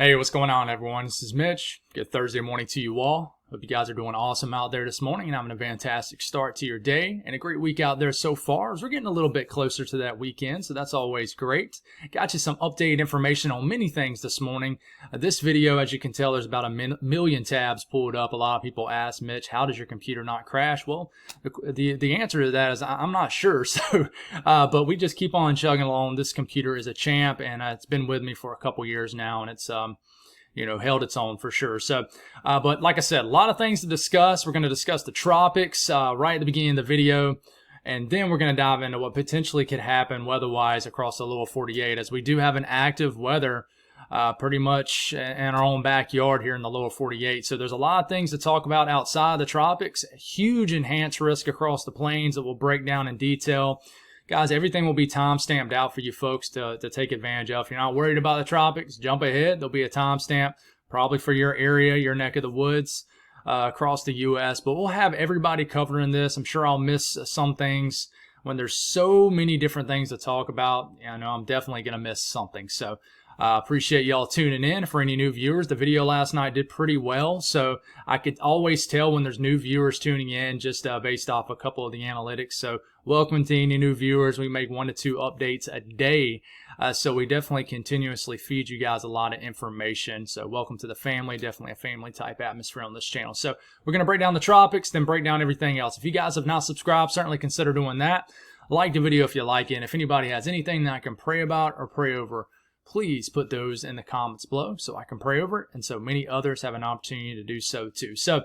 Hey, what's going on, everyone? This is Mitch. Good Thursday morning to you all. Hope you guys are doing awesome out there this morning and having a fantastic start to your day and a great week out there so far as we're getting a little bit closer to that weekend, so that's always great. Got you some updated information on many things this morning. This video, as you can tell, there's about a million tabs pulled up. A lot of people ask, Mitch, how does your computer not crash? Well, the answer to that is I'm not sure. But we just keep on chugging along. This computer is a champ, and it's been with me for a couple years now, and it's held its own for sure. So, but like I said, a lot of things to discuss. We're going to discuss the tropics right at the beginning of the video, and then we're going to dive into what potentially could happen weather-wise across the lower 48, as we do have an active weather pretty much in our own backyard here in the lower 48. So there's a lot of things to talk about outside the tropics. Huge enhanced risk across the plains that we'll break down in detail. Guys, everything will be time-stamped out for you folks to take advantage of. If you're not worried about the tropics, jump ahead. There'll be a timestamp probably for your area, your neck of the woods across the U.S. But we'll have everybody covering this. I'm sure I'll miss some things when there's so many different things to talk about. I know I'm definitely going to miss something. So appreciate y'all tuning in. For any new viewers, the video last night did pretty well, so I could always tell when there's new viewers tuning in just based off a couple of the analytics. So welcome to any new viewers. We make 1 to 2 updates a day, so we definitely continuously feed you guys a lot of information. So welcome to the family. Definitely a family type atmosphere on this channel. So we're going to break down the tropics, then break down everything else. If you guys have not subscribed, certainly consider doing that. Like the video if you like it. And if anybody has anything that I can pray about or pray over, please put those in the comments below so I can pray over it, and so many others have an opportunity to do so too. So,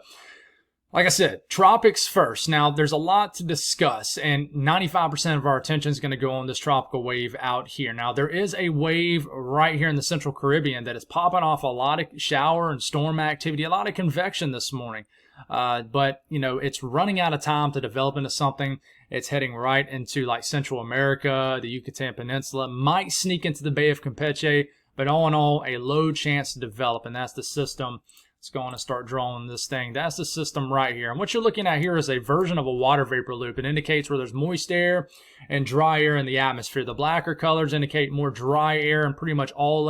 like I said, tropics first. Now, there's a lot to discuss, and 95% of our attention is going to go on this tropical wave out here. Now, there is a wave right here in the Central Caribbean that is popping off a lot of shower and storm activity, a lot of convection this morning. But, it's running out of time to develop into something. It's heading right into like Central America, the Yucatan Peninsula, might sneak into the Bay of Campeche, but all in all, a low chance to develop, and that's the system. It's going to start drawing this thing. That's the system right here. And what you're looking at here is a version of a water vapor loop. It indicates where there's moist air and dry air in the atmosphere. The blacker colors indicate more dry air in pretty much all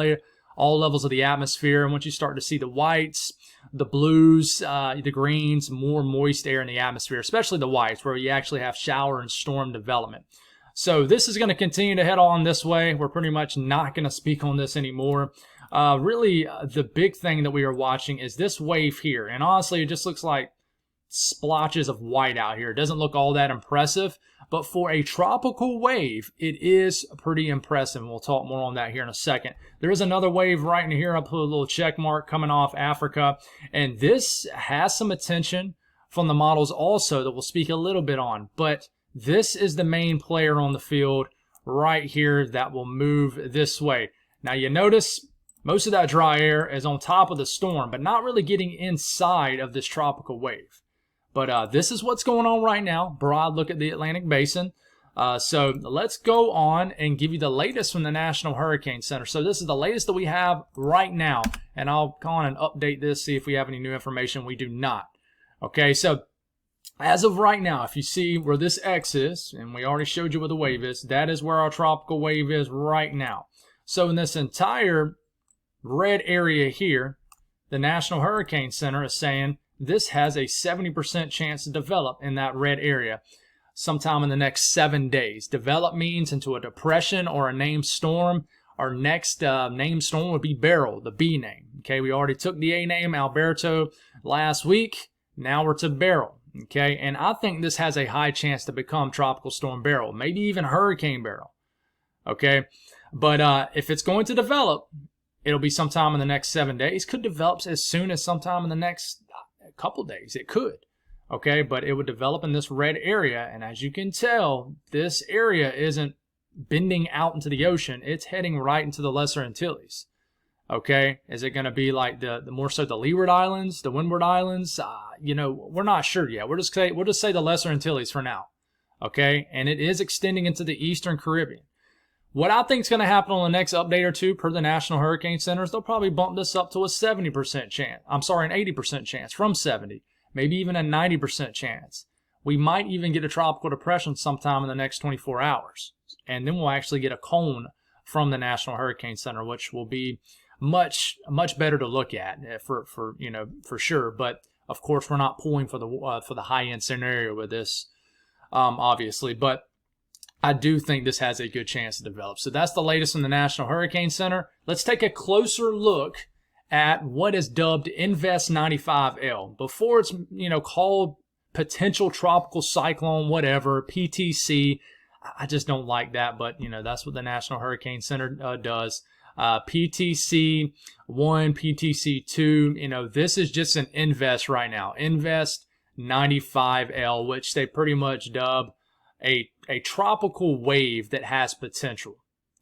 levels of the atmosphere. And once you start to see the whites, the blues, the greens, more moist air in the atmosphere, especially the whites, where you actually have shower and storm development. So this is going to continue to head on this way. We're pretty much not going to speak on this anymore. Really, the big thing that we are watching is this wave here. And honestly, it just looks like splotches of white out here. It doesn't look all that impressive, but for a tropical wave, it is pretty impressive. We'll talk more on that here in a second. There is another wave right in here. I'll put a little check mark coming off Africa, and this has some attention from the models also that we'll speak a little bit on, but this is the main player on the field right here that will move this way. Now you notice most of that dry air is on top of the storm, but not really getting inside of this tropical wave. But this is what's going on right now. Broad look at the Atlantic Basin. So let's go on and give you the latest from the National Hurricane Center. So this is the latest that we have right now. And I'll go on and update this, see if we have any new information. We do not. Okay, so as of right now, if you see where this X is, and we already showed you where the wave is, that is where our tropical wave is right now. So in this entire red area here, the National Hurricane Center is saying this has a 70% chance to develop in that red area sometime in the next 7 days. Develop means into a depression or a named storm. Our next named storm would be Beryl, the B name. Okay, we already took the A name, Alberto, last week. Now we're to Beryl. Okay, and I think this has a high chance to become Tropical Storm Beryl, maybe even Hurricane Beryl. Okay, but if it's going to develop, it'll be sometime in the next 7 days. Could develop as soon as sometime in the next couple days. It could. Okay, but it would develop in this red area, and as you can tell, this area isn't bending out into the ocean. It's heading right into the Lesser Antilles. Okay, is it going to be like the more so the Leeward Islands, the Windward Islands? We're not sure yet. We'll just say the Lesser Antilles for now. Okay, and it is extending into the Eastern Caribbean. What I think is going to happen on the next update or two per the National Hurricane Center is they'll probably bump this up to a 70% chance. I'm sorry, an 80% chance from 70, maybe even a 90% chance. We might even get a tropical depression sometime in the next 24 hours. And then we'll actually get a cone from the National Hurricane Center, which will be much better to look at for sure. But of course, we're not pulling for the high end scenario with this, obviously. But I do think this has a good chance to develop. So that's the latest from the National Hurricane Center. Let's take a closer look at what is dubbed Invest 95L. Before it's called potential tropical cyclone, whatever, PTC. I just don't like that, but that's what the National Hurricane Center does. PTC 1, PTC 2, this is just an Invest right now. Invest 95L, which they pretty much dub a tropical wave that has potential.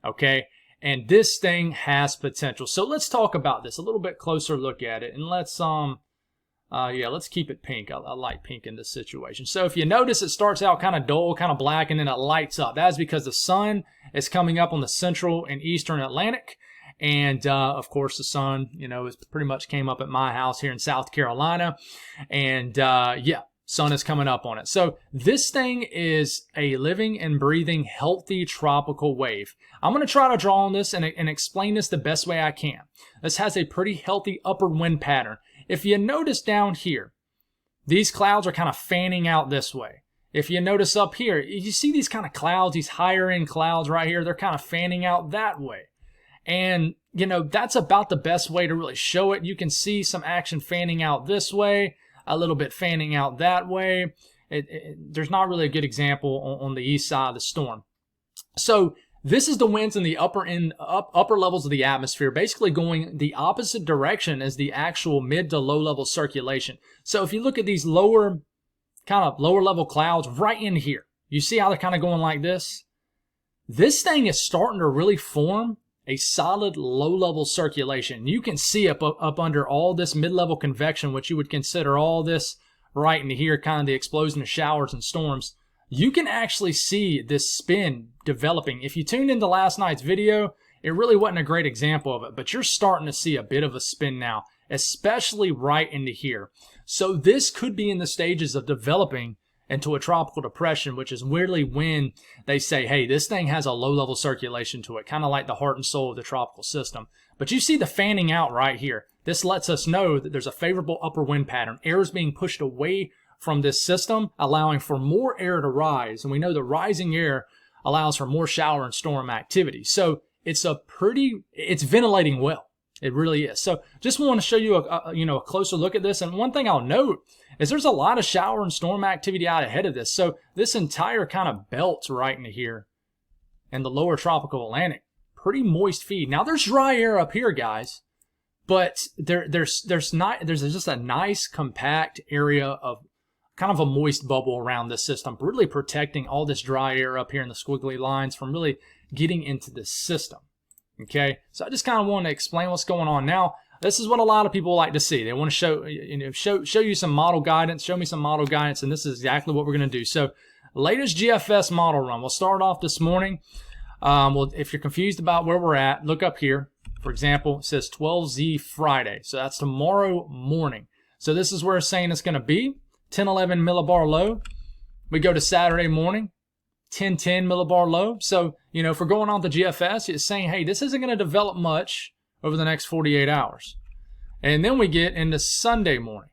Okay? And this thing has potential. So let's talk about this, a little bit closer look at it, and let's let's keep it pink. I like pink in this situation. So if you notice, it starts out kind of dull, kind of black, and then it lights up. That is because the sun is coming up on the central and eastern Atlantic. And, of course, the sun, it pretty much came up at my house here in South Carolina. And, sun is coming up on it. So this thing is a living and breathing, healthy tropical wave. I'm going to try to draw on this and explain this the best way I can. This has a pretty healthy upward wind pattern. If you notice down here, these clouds are kind of fanning out this way. If you notice up here, you see these kind of clouds, these higher end clouds right here, they're kind of fanning out that way. And, that's about the best way to really show it. You can see some action fanning out this way, a little bit fanning out that way. There's not really a good example on the east side of the storm. So this is the winds in the upper levels of the atmosphere, basically going the opposite direction as the actual mid to low level circulation. So if you look at these lower level clouds right in here, you see how they're kind of going like this? This thing is starting to really form a solid low-level circulation. You can see up under all this mid-level convection, which you would consider all this right in here, kind of the explosion of showers and storms. You can actually see this spin developing. If you tuned into last night's video, it really wasn't a great example of it, but you're starting to see a bit of a spin now, especially right into here. So this could be in the stages of developing into a tropical depression, which is weirdly when they say, hey, this thing has a low-level circulation to it, kind of like the heart and soul of the tropical system. But you see the fanning out right here. This lets us know that there's a favorable upper wind pattern. Air is being pushed away from this system, allowing for more air to rise. And we know the rising air allows for more shower and storm activity. So it's ventilating well. It really is. So just want to show you a closer look at this. And one thing I'll note is there's a lot of shower and storm activity out ahead of this. So this entire kind of belt right into here in the lower tropical Atlantic, pretty moist feed. Now there's dry air up here, guys, but there's just a nice compact area of kind of a moist bubble around this system, really protecting all this dry air up here in the squiggly lines from really getting into the system. Okay, so I just kind of want to explain what's going on now. This is what a lot of people like to see. They want to show you some model guidance, show me some model guidance, and this is exactly what we're going to do. So, latest GFS model run. We'll start off this morning. If you're confused about where we're at, look up here. For example, it says 12Z Friday. So that's tomorrow morning. So this is where it's saying it's going to be. 1011 millibar low. We go to Saturday morning. 1010 millibar low. So, if we're going on the GFS, it's saying, hey, this isn't going to develop much over the next 48 hours. And then we get into Sunday morning.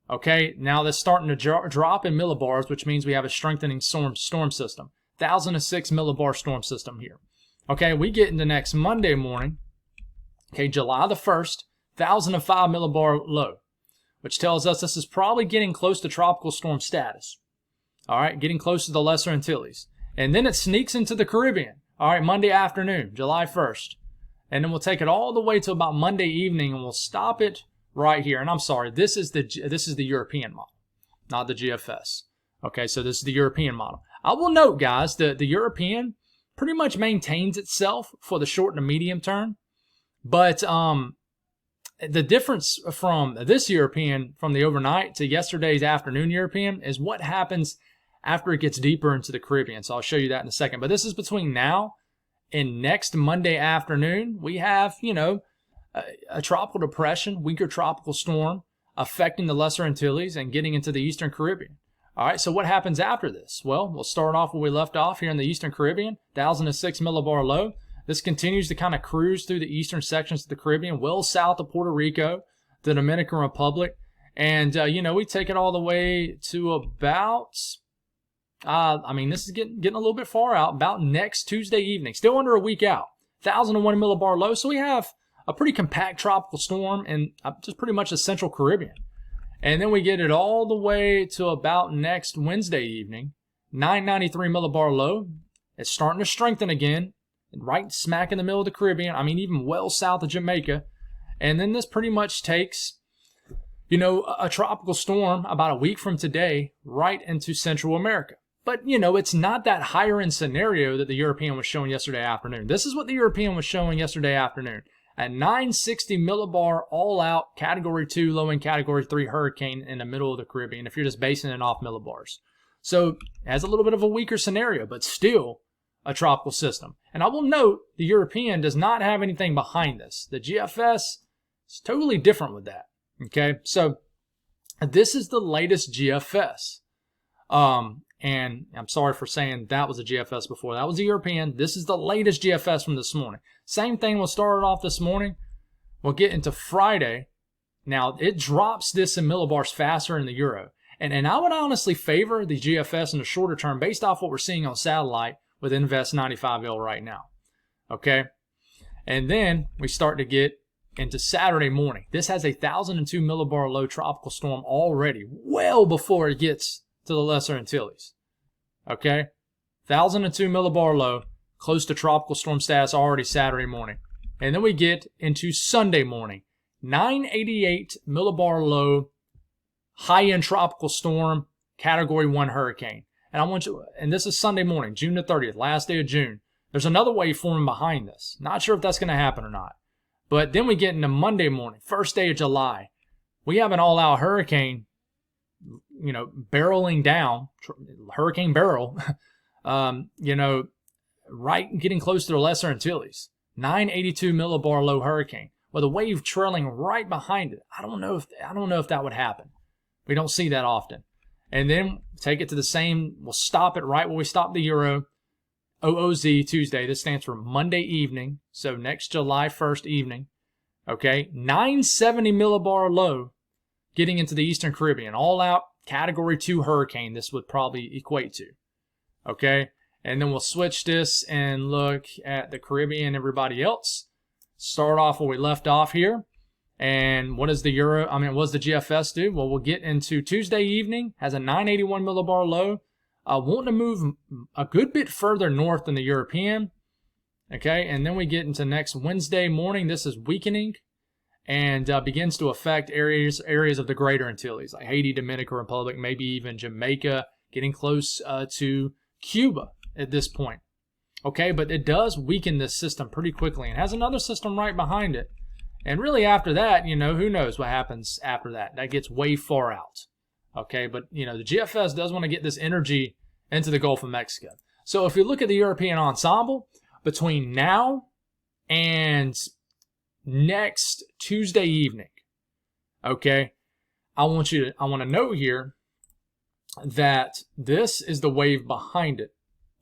Okay, now that's starting to drop in millibars, which means we have a strengthening storm system. 1,006 millibar storm system here. Okay, we get into next Monday morning. Okay, July the 1st, 1,005 millibar low, which tells us this is probably getting close to tropical storm status. All right, getting close to the Lesser Antilles. And then it sneaks into the Caribbean. All right, Monday afternoon, July 1st. And then we'll take it all the way to about Monday evening, and we'll stop it right here. And I'm sorry, this is the European model, not the GFS. Okay, so this is the European model. I will note, guys, that the European pretty much maintains itself for the short and the medium term. But the difference from this European, from the overnight to yesterday's afternoon European, is what happens after it gets deeper into the Caribbean. So I'll show you that in a second. But this is between now and next Monday afternoon. We have, a tropical depression, weaker tropical storm affecting the Lesser Antilles and getting into the Eastern Caribbean. All right, so what happens after this? Well, we'll start off where we left off here in the Eastern Caribbean, 1,006 millibar low. This continues to kind of cruise through the eastern sections of the Caribbean, well south of Puerto Rico, the Dominican Republic. And, we take it all the way to about, this is getting a little bit far out, about next Tuesday evening, still under a week out, 1,001 millibar low. So we have a pretty compact tropical storm in just pretty much the central Caribbean. And then we get it all the way to about next Wednesday evening, 993 millibar low. It's starting to strengthen again, right smack in the middle of the Caribbean. Even well south of Jamaica. And then this pretty much takes, a tropical storm about a week from today right into Central America. But, it's not that higher end scenario that the European was showing yesterday afternoon. This is what the European was showing yesterday afternoon. A 960 millibar all-out Category 2, low-end Category 3 hurricane in the middle of the Caribbean, if you're just basing it off millibars. So it has a little bit of a weaker scenario, but still a tropical system. And I will note the European does not have anything behind this. The GFS is totally different with that. Okay, so this is the latest GFS. And I'm sorry for saying that was a GFS before. That was the European. This is the latest GFS from this morning. Same thing will start off this morning. We'll get into Friday. Now, it drops this in millibars faster in the Euro. And I would honestly favor the GFS in the shorter term based off what we're seeing on satellite with Invest 95L right now. Okay? And then we start to get into Saturday morning. This has a 1,002 millibar low tropical storm already, well before it gets to the Lesser Antilles. Okay? 1,002 millibar low, close to tropical storm status already Saturday morning. And then we get into Sunday morning. 988 millibar low, high-end tropical storm, Category 1 hurricane. And this is Sunday morning, June the 30th, last day of June. There's another wave forming behind this. Not sure if that's going to happen or not. But then we get into Monday morning, first day of July. We have an all-out hurricane, barreling down, Hurricane Beryl, right getting close to the Lesser Antilles. 982 millibar low hurricane with a wave trailing right behind it. I don't know if that would happen. We don't see that often. And then take it to the same, we'll stop it right where we stopped the Euro. OOZ Tuesday. This stands for Monday evening. So next July 1st evening. Okay. 970 millibar low getting into the Eastern Caribbean. All out Category 2 hurricane this would probably equate to. Okay. And then we'll switch this and look at the Caribbean, everybody else. Start off where we left off here. And what does the what does the GFS do? Well, we'll get into Tuesday evening. Has a 981 millibar low. Wanting to move a good bit further north than the European. Okay, and then we get into next Wednesday morning. This is weakening and begins to affect areas of the Greater Antilles, like Haiti, Dominican Republic, maybe even Jamaica, getting close to Cuba at this point. Okay, but it does weaken this system pretty quickly and has another system right behind it. And really after that, who knows what happens after that. That gets way far out. Okay, but, the GFS does want to get this energy into the Gulf of Mexico. So if you look at the European ensemble, between now and next Tuesday evening, okay, I want to note here that this is the wave behind it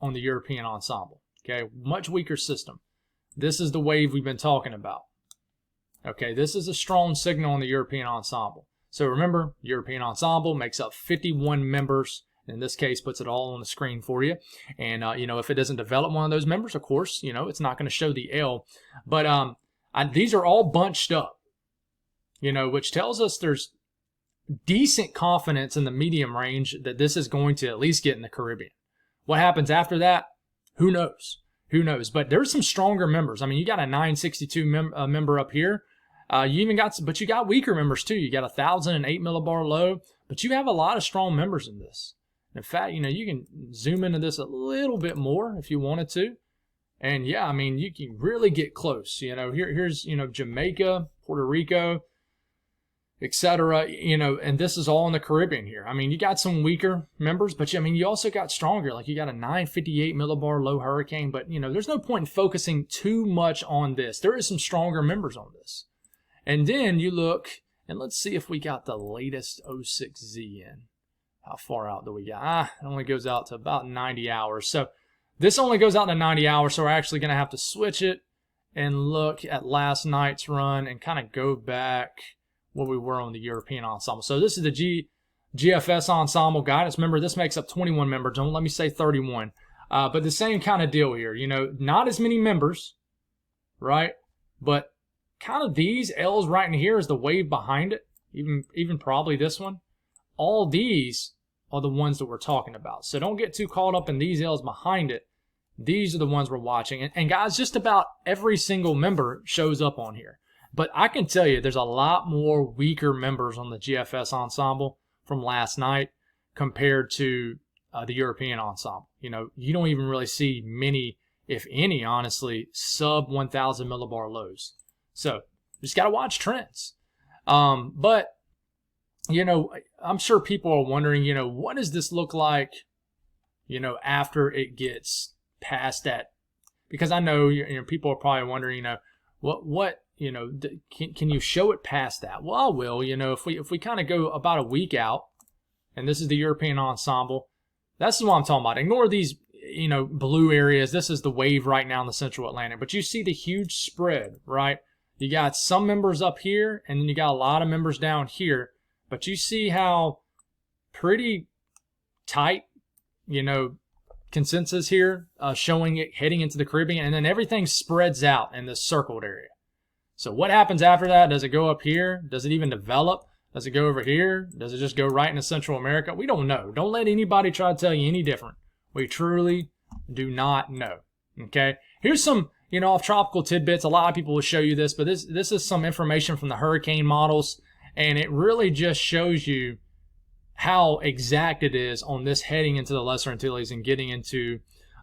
on the European ensemble. Okay, much weaker system. This is the wave we've been talking about. Okay, this is a strong signal on the European ensemble. So remember, European ensemble makes up 51 members. In this case, puts it all on the screen for you. And, if it doesn't develop one of those members, of course, it's not going to show the L. But these are all bunched up, which tells us there's decent confidence in the medium range that this is going to at least get in the Caribbean. What happens after that? Who knows? Who knows? But there's some stronger members. You got a 962 member up here. You got weaker members too. You got 1,008 millibar low, but you have a lot of strong members in this. In fact, you can zoom into this a little bit more if you wanted to. And yeah, you can really get close. Here's Jamaica, Puerto Rico, etc. And this is all in the Caribbean here. You got some weaker members, but you also got stronger. Like you got a 958 millibar low hurricane, but there's no point in focusing too much on this. There is some stronger members on this. And then you look, and let's see if we got the latest 06Z in. How far out do we got? It only goes out to about 90 hours. So This only goes out to 90 hours, so we're actually going to have to switch it and look at last night's run and kind of go back where we were on the European ensemble. So this is the GFS ensemble guidance. Remember, this makes up 21 members. Don't let me say 31. But the same kind of deal here. You know, not as many members, right? But kind of these L's right in here is the wave behind it. Even probably this one. All these are the ones that we're talking about. So don't get too caught up in these L's behind it. These are the ones we're watching. And guys, just about every single member shows up on here. But I can tell you there's a lot more weaker members on the GFS ensemble from last night compared to the European ensemble. You know, you don't even really see many, if any, honestly, sub 1,000 millibar lows. So just got to watch trends. But, you know, I'm sure people are wondering, you know, what does this look like, you know, after it gets past that? Because I know, you know, people are probably wondering, you know, what you know, can you show it past that? Well, I will. You know, if we kind of go about a week out, and this is the European ensemble, that's what I'm talking about. Ignore these, you know, blue areas. This is the wave right now in the Central Atlantic. But you see the huge spread, right? You got some members up here, and then you got a lot of members down here. But you see how pretty tight, you know, consensus here, showing it heading into the Caribbean, and then everything spreads out in this circled area. So what happens after that? Does it go up here? Does it even develop? Does it go over here? Does it just go right into Central America? We don't know. Don't let anybody try to tell you any different. We truly do not know. Okay? Here's some, you know, off-tropical tidbits. A lot of people will show you this, but this is some information from the hurricane models, and it really just shows you how exact it is on this heading into the Lesser Antilles and getting into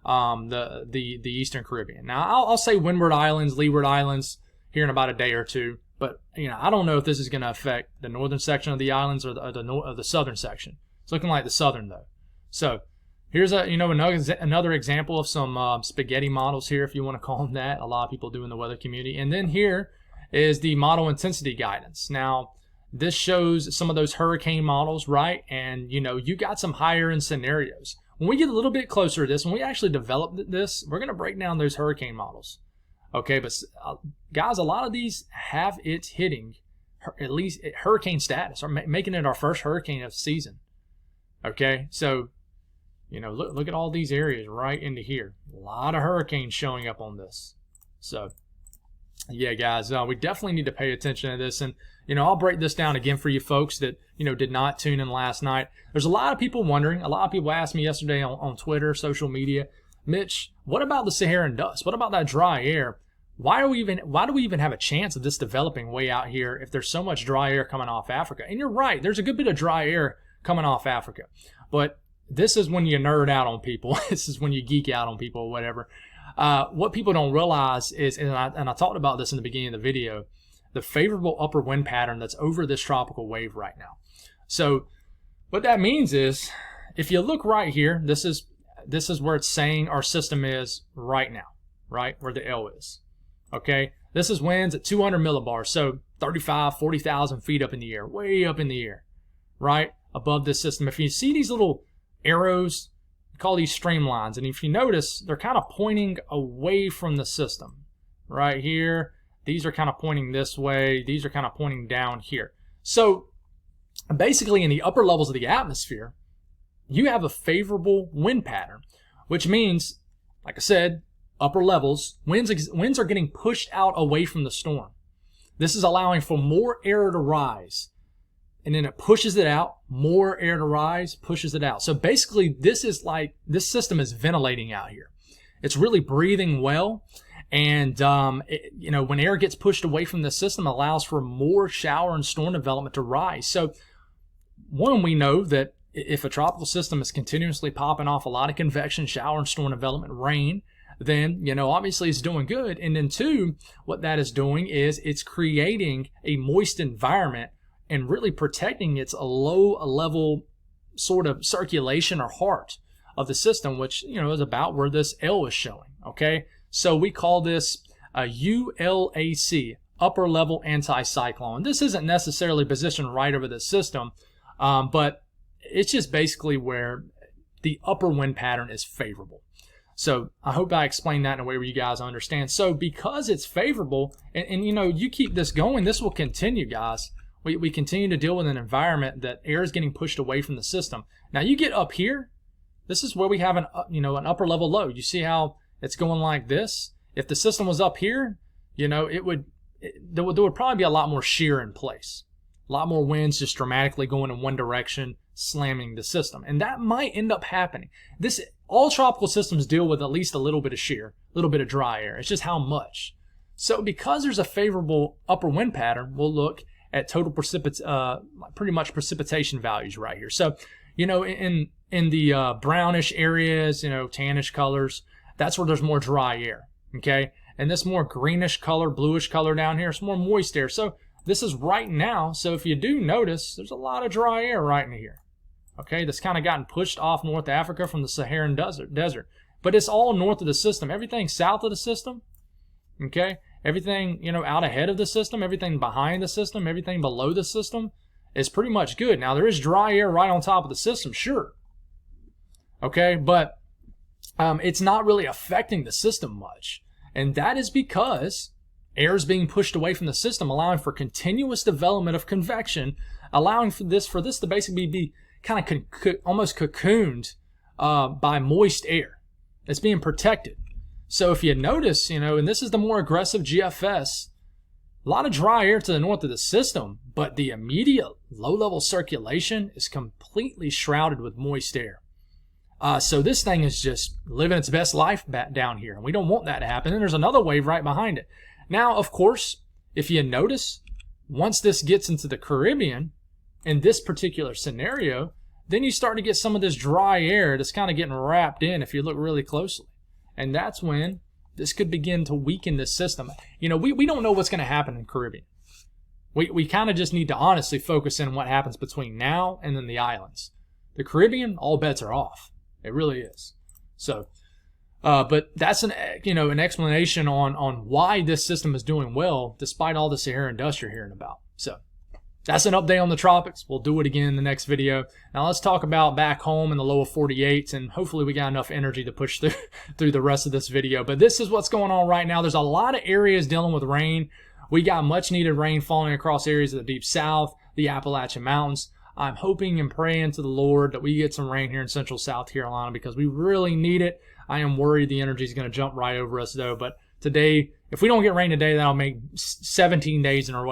the Eastern Caribbean. Now, I'll say Windward Islands, Leeward Islands here in about a day or two, but you know, I don't know if this is going to affect the northern section of the islands or the southern section. It's looking like the southern though. So here's another example of some spaghetti models here, if you want to call them that. A lot of people do in the weather community. And then here is the model intensity guidance. Now, this shows some of those hurricane models, right? And, you know, you got some higher end scenarios. When we get a little bit closer to this, when we actually develop this, we're going to break down those hurricane models. Okay, but guys, a lot of these have it hitting at least hurricane status or making it our first hurricane of the season. Okay, so, you know, look at all these areas right into here. A lot of hurricanes showing up on this. So, yeah, guys, we definitely need to pay attention to this. And, you know, I'll break this down again for you folks that, you know, did not tune in last night. There's a lot of people wondering. A lot of people asked me yesterday on Twitter, social media, Mitch, what about the Saharan dust? What about that dry air? Why do we even have a chance of this developing way out here if there's so much dry air coming off Africa? And you're right, there's a good bit of dry air coming off Africa. But this is when you nerd out on people. This is when you geek out on people or whatever. What people don't realize is, and I talked about this in the beginning of the video, the favorable upper wind pattern that's over this tropical wave right now. So what that means is, if you look right here, this is where it's saying our system is right now, right? Where the L is. Okay? This is winds at 200 millibars, so 35, 40,000 feet up in the air, way up in the air, right? Above this system. If you see these little arrows, we call these streamlines, and if you notice, they're kind of pointing away from the system. Right here, these are kind of pointing this way, these are kind of pointing down here. So basically in the upper levels of the atmosphere, you have a favorable wind pattern, which means, like I said, upper levels, winds are getting pushed out away from the storm. This is allowing for more air to rise, and then it pushes it out, more air to rise, pushes it out. So basically this system is ventilating out here. It's really breathing well, and you know, when air gets pushed away from the system, it allows for more shower and storm development to rise. So one, we know that if a tropical system is continuously popping off a lot of convection, shower and storm development, rain, then, you know, obviously it's doing good. And then two, what that is doing is it's creating a moist environment and really protecting its low level sort of circulation or heart of the system, which, you know, is about where this L is showing. Okay, so we call this a ULAC, upper level anticyclone. This isn't necessarily positioned right over the system, but it's just basically where the upper wind pattern is favorable. So I hope I explained that in a way where you guys understand. So because it's favorable, and you know, you keep this going, this will continue, guys. We continue to deal with an environment that air is getting pushed away from the system. Now you get up here, this is where we have an upper level low. You see how it's going like this? If the system was up here, you know, there would probably be a lot more shear in place. A lot more winds just dramatically going in one direction, slamming the system. And that might end up happening. All tropical systems deal with at least a little bit of shear, a little bit of dry air. It's just how much. So because there's a favorable upper wind pattern, we'll look at total pretty much precipitation values right here. So, you know, in the brownish areas, you know, tannish colors, that's where there's more dry air, okay? And this more greenish color, bluish color down here, it's more moist air. So this is right now. So if you do notice, there's a lot of dry air right in here, okay? That's kind of gotten pushed off North Africa from the Saharan desert. But it's all north of the system. Everything south of the system, okay? Everything, you know, out ahead of the system, everything behind the system, everything below the system is pretty much good. Now, there is dry air right on top of the system, sure. Okay, but it's not really affecting the system much. And that is because air is being pushed away from the system, allowing for continuous development of convection, allowing for this to basically be kind of almost cocooned by moist air. It's being protected. So if you notice, you know, and this is the more aggressive GFS, a lot of dry air to the north of the system, but the immediate low-level circulation is completely shrouded with moist air. So this thing is just living its best life back down here, and we don't want that to happen. And there's another wave right behind it. Now, of course, if you notice, once this gets into the Caribbean, in this particular scenario, then you start to get some of this dry air that's kind of getting wrapped in if you look really closely. And that's when this could begin to weaken the system. You know, we don't know what's going to happen in the Caribbean. We kind of just need to honestly focus in on what happens between now and then the islands. The Caribbean, all bets are off. It really is. So, but that's an explanation on why this system is doing well despite all the Saharan dust you're hearing about. So that's an update on the tropics. We'll do it again in the next video. Now let's talk about back home in the lower 48s, and hopefully we got enough energy to push through the rest of this video. But this is what's going on right now. There's a lot of areas dealing with rain. We got much needed rain falling across areas of the deep south, the Appalachian Mountains. I'm hoping and praying to the Lord that we get some rain here in central South Carolina because we really need it. I am worried the energy is going to jump right over us though. But today, if we don't get rain today, that'll make 17 days in a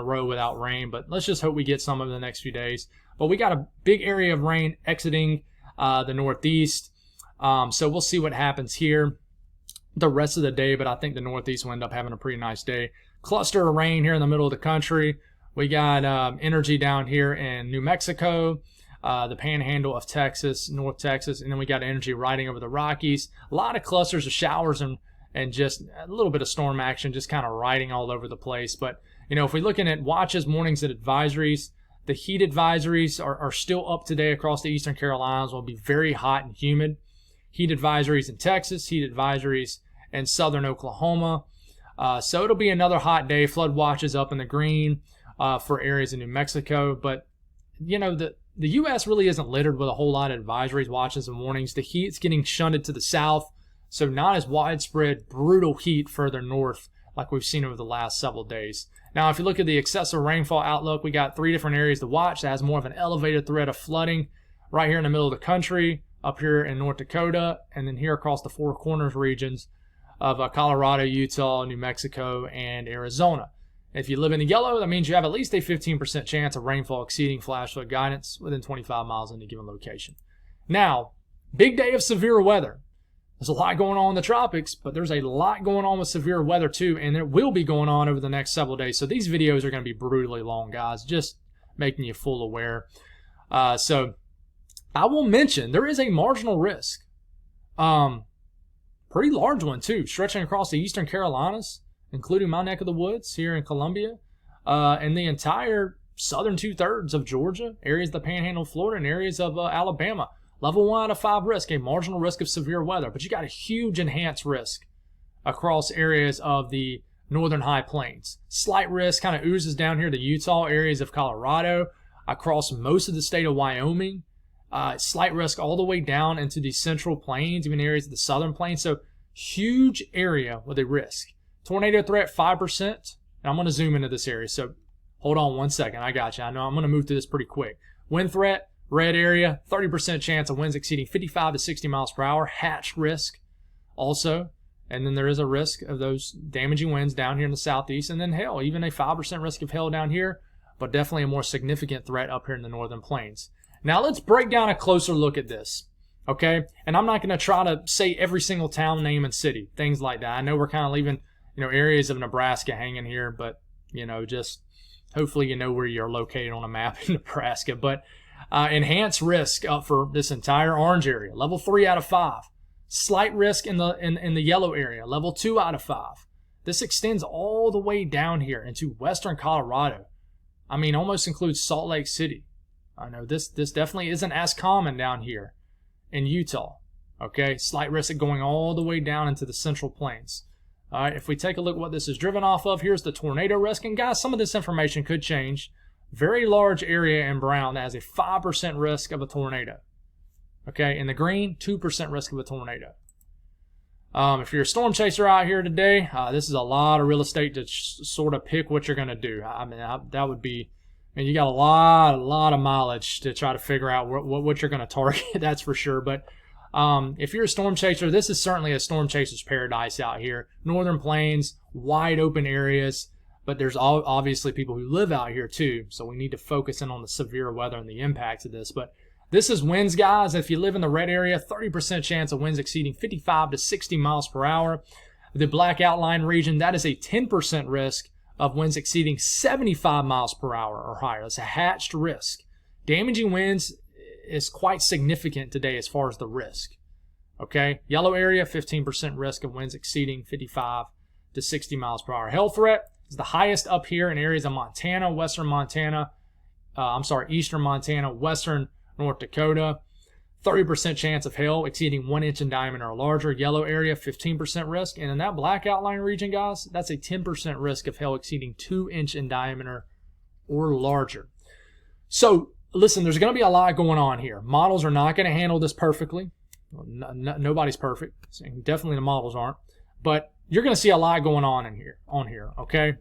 row without rain. But let's just hope we get some over the next few days. But we got a big area of rain exiting the northeast. So we'll see what happens here the rest of the day. But I think the northeast will end up having a pretty nice day. Cluster of rain here in the middle of the country. We got energy down here in New Mexico, the panhandle of Texas, North Texas, and then we got energy riding over the Rockies. A lot of clusters of showers and just a little bit of storm action just kind of riding all over the place. But, you know, if we're looking at watches, warnings, and advisories, the heat advisories are still up today across the eastern Carolinas. Will be very hot and humid. Heat advisories in Texas, heat advisories in southern Oklahoma. So it'll be another hot day. Flood watches up in the green for areas in New Mexico. But, you know, the U.S. really isn't littered with a whole lot of advisories, watches, and warnings. The heat's getting shunted to the south. So not as widespread, brutal heat further north like we've seen over the last several days. Now, if you look at the excessive rainfall outlook, we got 3 different areas to watch that has more of an elevated threat of flooding right here in the middle of the country, up here in North Dakota, and then here across the Four Corners regions of Colorado, Utah, New Mexico, and Arizona. If you live in the yellow, that means you have at least a 15% chance of rainfall exceeding flash flood guidance within 25 miles of any given location. Now, big day of severe weather. There's a lot going on in the tropics, but there's a lot going on with severe weather too, and it will be going on over the next several days. So these videos are going to be brutally long, guys, just making you full aware. So I will mention there is a marginal risk, pretty large one too, stretching across the eastern Carolinas, including my neck of the woods here in Columbia, and the entire southern 2/3 of Georgia, areas of the Panhandle of Florida, and areas of Alabama. Level 1 out of 5 risk, a marginal risk of severe weather, but you got a huge enhanced risk across areas of the northern high plains. Slight risk kind of oozes down here to Utah, areas of Colorado, across most of the state of Wyoming, Slight risk all the way down into the central plains, even areas of the southern plains. So huge area with a risk. Tornado threat 5%. And I'm going to zoom into this area. So hold on one second. I got you. I know I'm going to move through this pretty quick. Wind threat, red area, 30% chance of winds exceeding 55 to 60 miles per hour. Hatch risk also. And then there is a risk of those damaging winds down here in the southeast. And then hail, even a 5% risk of hail down here, but definitely a more significant threat up here in the northern plains. Now let's break down a closer look at this, okay? And I'm not going to try to say every single town name and city, things like that. I know we're kind of leaving, areas of Nebraska hanging here, but, just hopefully you know where you're located on a map in Nebraska. But enhanced risk up for this entire orange area, level 3 out of 5. Slight risk in the yellow area, level 2 out of 5. This extends all the way down here into western Colorado. I mean, almost includes Salt Lake City. I know this definitely isn't as common down here in Utah. Okay, slight risk going all the way down into the central plains. All right, if we take a look at what this is driven off of, here's the tornado risk. And guys, some of this information could change. Very large area in brown that has a 5% risk of a tornado. Okay, in the green, 2% risk of a tornado. If you're a storm chaser out here today, this is a lot of real estate to sort of pick what you're going to do. I mean, that would be, you got a lot of mileage to try to figure out what you're going to target, that's for sure. But if you're a storm chaser, this is certainly a storm chaser's paradise out here. Northern plains, wide open areas, but there's obviously people who live out here too, so we need to focus in on the severe weather and the impacts of this. But this is winds, guys. If you live in the red area, 30% chance of winds exceeding 55 to 60 miles per hour. The black outline region, that is a 10% risk of winds exceeding 75 miles per hour or higher. That's a hatched risk. Damaging winds is quite significant today as far as the risk. Okay, yellow area, 15% risk of winds exceeding 55 to 60 miles per hour. Hail threat is the highest up here in areas of Montana, eastern Montana, western North Dakota. 30% chance of hail exceeding 1 inch in diameter or larger. Yellow area, 15% risk. And in that black outline region, guys, that's a 10% risk of hail exceeding 2 inch in diameter or larger. So, listen, there's going to be a lot going on here. Models are not going to handle this perfectly. Nobody's perfect. Definitely the models aren't. But you're going to see a lot going on here, okay?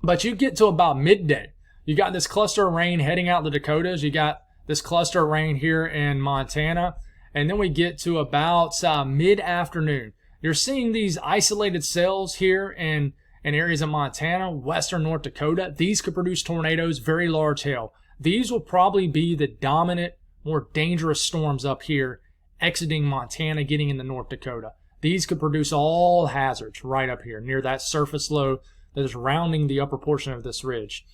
But you get to about midday. You got this cluster of rain heading out the Dakotas. You got this cluster of rain here in Montana. And then we get to about mid-afternoon. You're seeing these isolated cells here in areas of Montana, western North Dakota. These could produce tornadoes, very large hail. These will probably be the dominant, more dangerous storms up here, exiting Montana, getting into North Dakota. These could produce all hazards right up here, near that surface low that is rounding the upper portion of this ridge.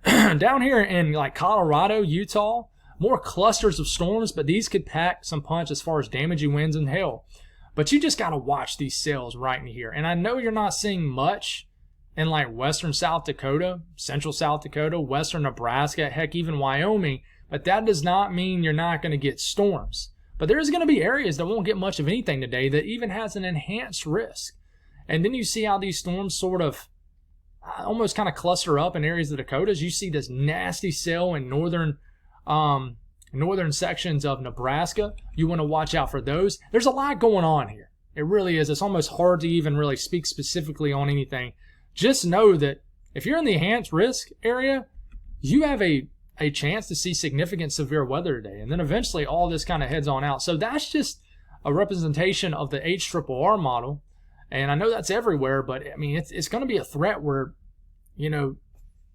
Down here in like Colorado, Utah, more clusters of storms, but these could pack some punch as far as damaging winds and hail. But you just got to watch these cells right in here. And I know you're not seeing much in like western South Dakota, central South Dakota, western Nebraska, heck, even Wyoming. But that does not mean you're not going to get storms. But there's going to be areas that won't get much of anything today that even has an enhanced risk. And then you see how these storms sort of almost kind of cluster up in areas of the Dakotas. You see this nasty cell in northern sections of Nebraska. You want to watch out for those. There's a lot going on here. It really is. It's almost hard to even really speak specifically on anything. Just know that if you're in the enhanced risk area, you have a chance to see significant severe weather today. And then eventually all this kind of heads on out. So that's just a representation of the HRRR model. And I know that's everywhere, but I mean, it's going to be a threat where,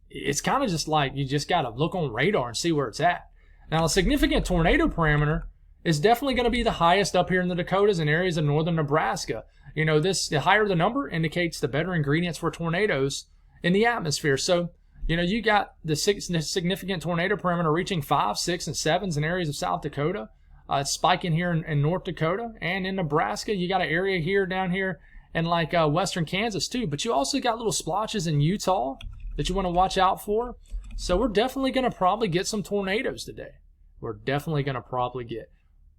it's kind of just like you just got to look on radar and see where it's at. Now, a significant tornado parameter is definitely going to be the highest up here in the Dakotas and areas of northern Nebraska. The higher the number indicates the better ingredients for tornadoes in the atmosphere. So, you got the significant tornado parameter reaching 5, 6, and 7s in areas of South Dakota. It's spiking here in North Dakota and in Nebraska. You got an area here down here in like western Kansas too. But you also got little splotches in Utah that you want to watch out for. So we're definitely going to probably get some tornadoes today.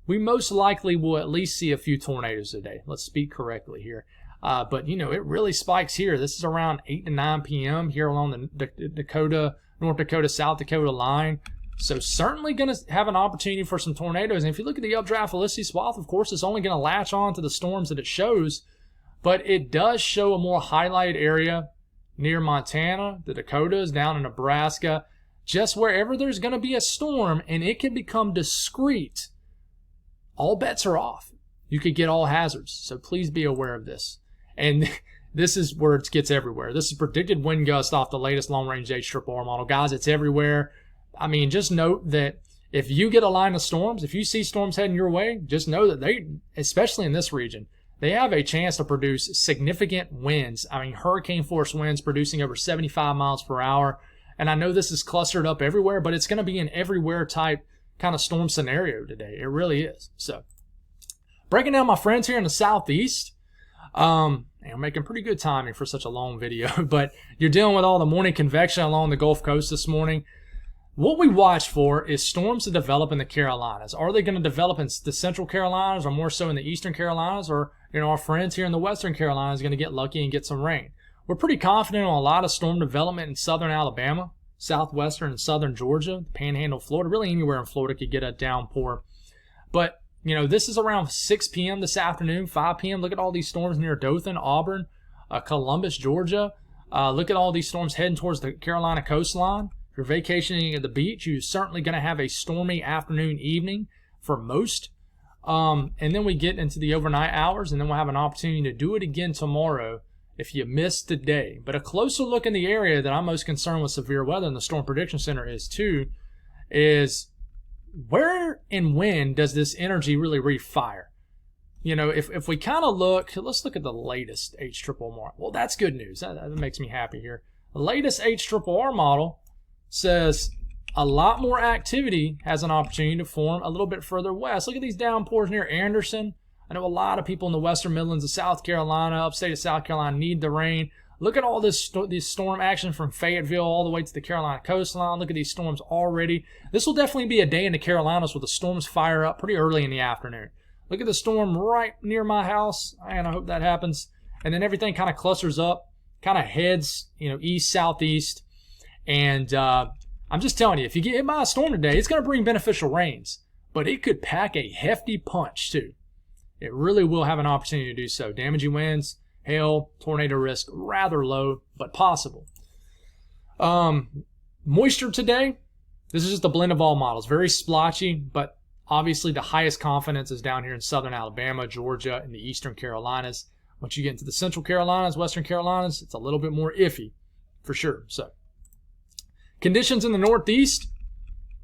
We most likely will at least see a few tornadoes today. Let's speak correctly here. But, it really spikes here. This is around 8 to 9 p.m. here along the North Dakota, South Dakota line. So certainly going to have an opportunity for some tornadoes. And if you look at the updraft velocity swath, of course, it's only going to latch on to the storms that it shows. But it does show a more highlighted area near Montana, the Dakotas, down in Nebraska, just wherever there's going to be a storm and it can become discrete, all bets are off. You could get all hazards. So please be aware of this. And this is where it gets everywhere. This is predicted wind gust off the latest long-range HRRR model. Guys, it's everywhere. I mean, just note that if you get a line of storms, if you see storms heading your way, just know that they, especially in this region, they have a chance to produce significant winds. I mean, hurricane force winds producing over 75 miles per hour. And I know this is clustered up everywhere, but it's going to be an everywhere type kind of storm scenario today. It really is. So, breaking down my friends here in the southeast. I'm making pretty good timing for such a long video, but you're dealing with all the morning convection along the Gulf Coast this morning. What we watch for is storms to develop in the Carolinas. Are they going to develop in the Central Carolinas or more so in the Eastern Carolinas? Or, our friends here in the Western Carolinas are going to get lucky and get some rain. We're pretty confident on a lot of storm development in southern Alabama, southwestern and southern Georgia, Panhandle, Florida. Really anywhere in Florida could get a downpour. But, this is around 6 p.m. this afternoon, 5 p.m. Look at all these storms near Dothan, Auburn, Columbus, Georgia. Look at all these storms heading towards the Carolina coastline. If you're vacationing at the beach, you're certainly going to have a stormy afternoon, evening for most. And then we get into the overnight hours, and then we'll have an opportunity to do it again tomorrow if you missed today. But a closer look in the area that I'm most concerned with severe weather, and the Storm Prediction Center is too, is where and when does this energy really refire? If we kind of look, let's look at the latest HRRR model. Well, that's good news. That makes me happy here. The latest HRRR model says a lot more activity has an opportunity to form a little bit further west. Look at these downpours near Anderson. I know a lot of people in the western Midlands of South Carolina, upstate of South Carolina, need the rain. Look at all this storm action from Fayetteville all the way to the Carolina coastline. Look at these storms already. This will definitely be a day in the Carolinas where the storms fire up pretty early in the afternoon. Look at the storm right near my house, and I hope that happens. And then everything kind of clusters up, kind of heads, east, southeast. And I'm just telling you, if you get hit by a storm today, it's going to bring beneficial rains. But it could pack a hefty punch, too. It really will have an opportunity to do so. Damaging winds, hail, tornado risk, rather low, but possible. Moisture today, this is just a blend of all models. Very splotchy, but obviously the highest confidence is down here in southern Alabama, Georgia, and the eastern Carolinas. Once you get into the central Carolinas, western Carolinas, it's a little bit more iffy, for sure. So, conditions in the northeast,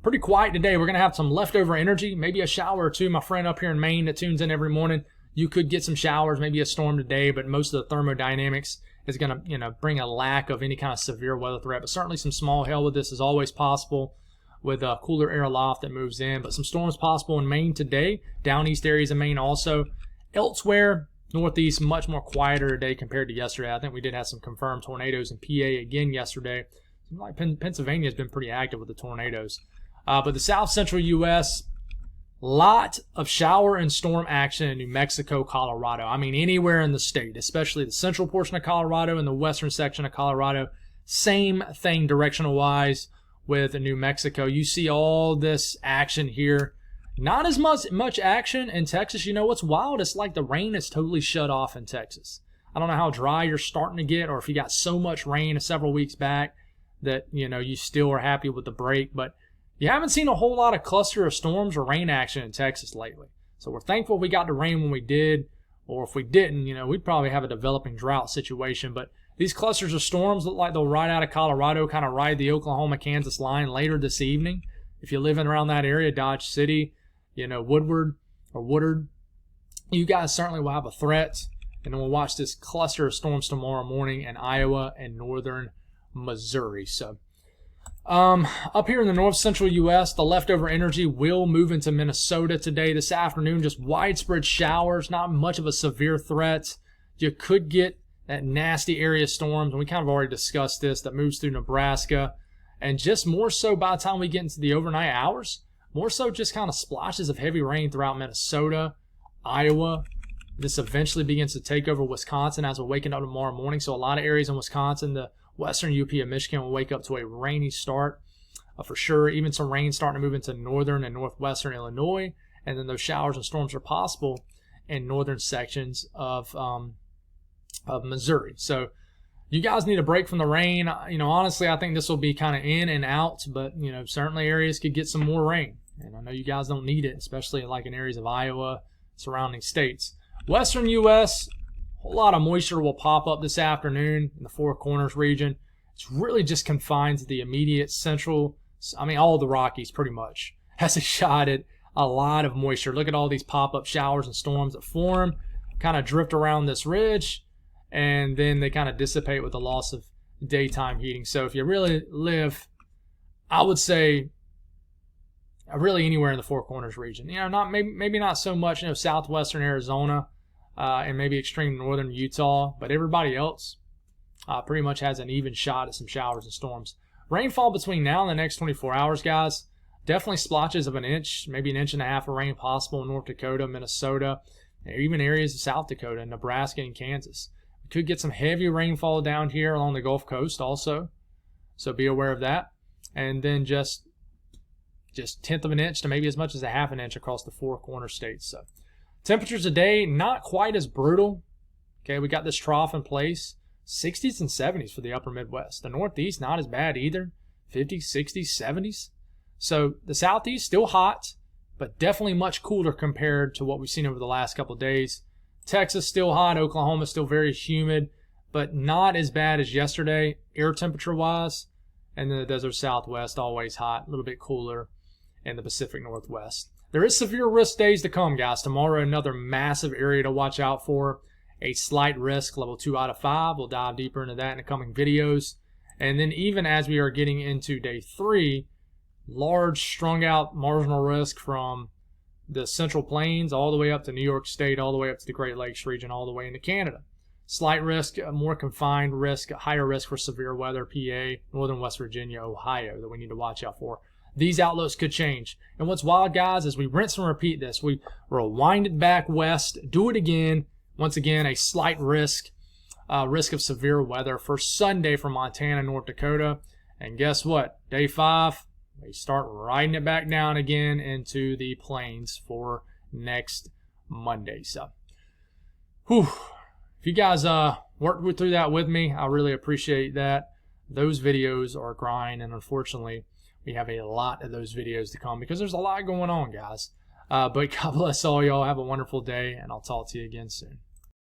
pretty quiet today. We're going to have some leftover energy, maybe a shower or two. My friend up here in Maine that tunes in every morning, you could get some showers, maybe a storm today, but most of the thermodynamics is going to, bring a lack of any kind of severe weather threat. But certainly some small hail with this is always possible with a cooler air aloft that moves in. But some storms possible in Maine today, down east areas of Maine also. Elsewhere, northeast, much more quieter today compared to yesterday. I think we did have some confirmed tornadoes in PA again yesterday. Like Pennsylvania has been pretty active with the tornadoes. But the south central U.S., lot of shower and storm action in New Mexico, Colorado. I mean, anywhere in the state, especially the central portion of Colorado and the western section of Colorado. Same thing directional-wise with New Mexico. You see all this action here. Not as much action in Texas. You know what's wild? It's like the rain is totally shut off in Texas. I don't know how dry you're starting to get, or if you got so much rain several weeks back that, you still are happy with the break. But you haven't seen a whole lot of cluster of storms or rain action in Texas lately. So we're thankful we got the rain when we did, or if we didn't, we'd probably have a developing drought situation. But these clusters of storms look like they'll ride out of Colorado, kind of ride the Oklahoma-Kansas line later this evening. If you're living around that area, Dodge City, Woodward or Woodard, you guys certainly will have a threat. And then we'll watch this cluster of storms tomorrow morning in Iowa and northern Missouri. So up here in the north central U.S., the leftover energy will move into Minnesota today. This afternoon, just widespread showers, not much of a severe threat. You could get that nasty area storms, and we kind of already discussed this, that moves through Nebraska. And just more so by the time we get into the overnight hours, more so just kind of splashes of heavy rain throughout Minnesota, Iowa. This eventually begins to take over Wisconsin as we're waking up tomorrow morning. So a lot of areas in Wisconsin, the western UP of Michigan will wake up to a rainy start. for sure. Even some rain starting to move into northern and northwestern Illinois, and then those showers and storms are possible in northern sections of Missouri. So you guys need a break from the rain. Honestly, I think this will be kind of in and out, but certainly areas could get some more rain, and I know you guys don't need it, especially like in areas of Iowa, surrounding states. Western U.S., a whole lot of moisture will pop up this afternoon in the Four Corners region. It's really just confined to the immediate central, all the Rockies pretty much has a shot at a lot of moisture. Look at all these pop-up showers and storms that form, kind of drift around this ridge, and then they kind of dissipate with the loss of daytime heating. So if you really live, I would say, really anywhere in the Four Corners region, maybe not so much, southwestern Arizona and maybe extreme northern Utah, but everybody else pretty much has an even shot at some showers and storms. Rainfall between now and the next 24 hours, guys. Definitely splotches of an inch, maybe an inch and a half of rain possible in North Dakota, Minnesota, and even areas of South Dakota, Nebraska, and Kansas. We could get some heavy rainfall down here along the Gulf Coast also, so be aware of that. And then just tenth of an inch to maybe as much as a half an inch across the Four Corner states. So temperatures today, not quite as brutal. Okay, we got this trough in place. 60s and 70s for the upper Midwest. The Northeast, not as bad either. 50s, 60s, 70s. So the Southeast, still hot, but definitely much cooler compared to what we've seen over the last couple of days. Texas, still hot. Oklahoma, still very humid, but not as bad as yesterday, air temperature-wise. And then the desert Southwest, always hot, a little bit cooler in the Pacific Northwest. There is severe risk days to come, guys. Tomorrow, another massive area to watch out for. A slight risk, level 2 out of 5. We'll dive deeper into that in the coming videos. And then even as we are getting into day 3, large strung out marginal risk from the Central Plains all the way up to New York State, all the way up to the Great Lakes region, all the way into Canada. Slight risk, more confined risk, higher risk for severe weather, PA, Northern West Virginia, Ohio, that we need to watch out for. These outlooks could change. And what's wild, guys, is we rinse and repeat this. We rewind it back west, do it again. Once again, a slight risk of severe weather for Sunday for Montana and North Dakota. And guess what? Day 5, we start riding it back down again into the plains for next Monday. So, if you guys worked through that with me, I really appreciate that. Those videos are a grind, and unfortunately, we have a lot of those videos to come because there's a lot going on, guys. But God bless all y'all. Have a wonderful day, and I'll talk to you again soon.